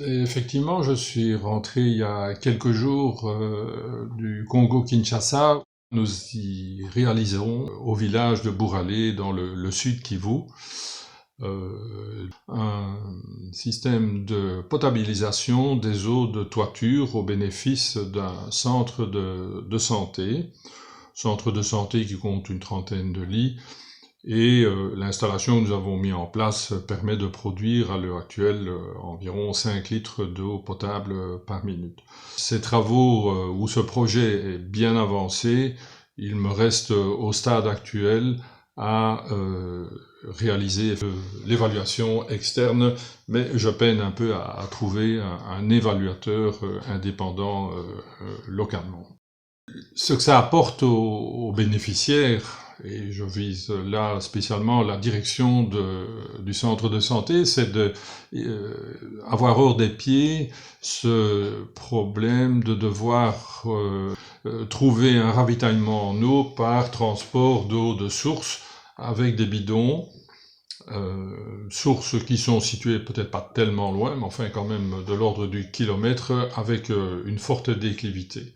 Effectivement, je suis rentré il y a quelques jours du Congo-Kinshasa. Nous y réaliserons au village de Bouralé, dans le sud Kivu, un système de potabilisation des eaux de toiture au bénéfice d'un centre de santé. Centre de santé qui compte une trentaine de lits. Et l'installation que nous avons mis en place permet de produire à l'heure actuelle environ 5 litres d'eau potable par minute. Ces travaux où ce projet est bien avancé, il me reste au stade actuel à réaliser l'évaluation externe, mais je peine un peu à trouver un évaluateur indépendant localement. Ce que ça apporte aux bénéficiaires, et je vise là spécialement la direction du centre de santé, c'est de avoir hors des pieds ce problème de devoir trouver un ravitaillement en eau par transport d'eau de source avec des bidons, sources qui sont situées peut-être pas tellement loin, mais enfin quand même de l'ordre du kilomètre, avec une forte déclivité.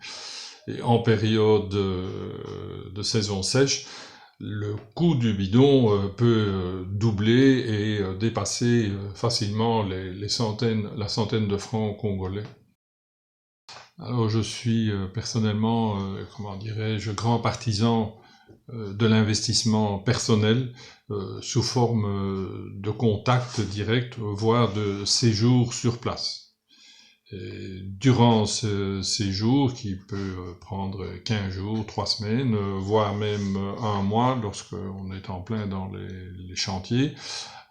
Et en période de saison sèche, le coût du bidon peut doubler et dépasser facilement la centaine de francs congolais. Alors je suis personnellement, comment dirais-je, grand partisan de l'investissement personnel sous forme de contact direct, voire de séjour sur place. Et durant ce séjour, qui peut prendre 15 jours, 3 semaines, voire même un mois, lorsqu'on est en plein dans les chantiers,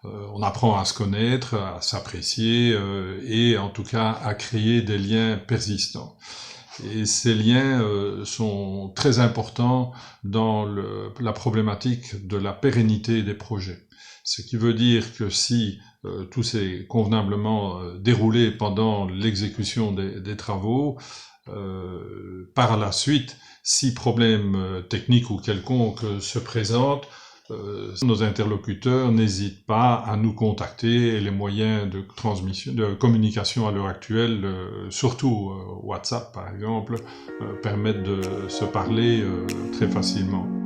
on apprend à se connaître, à s'apprécier et en tout cas à créer des liens persistants. Et ces liens sont très importants dans la problématique de la pérennité des projets. Ce qui veut dire que si tout s'est convenablement déroulé pendant l'exécution des travaux, par la suite, si problème technique ou quelconque se présente, nos interlocuteurs n'hésitent pas à nous contacter, et les moyens de communication à l'heure actuelle, surtout WhatsApp par exemple, permettent de se parler très facilement.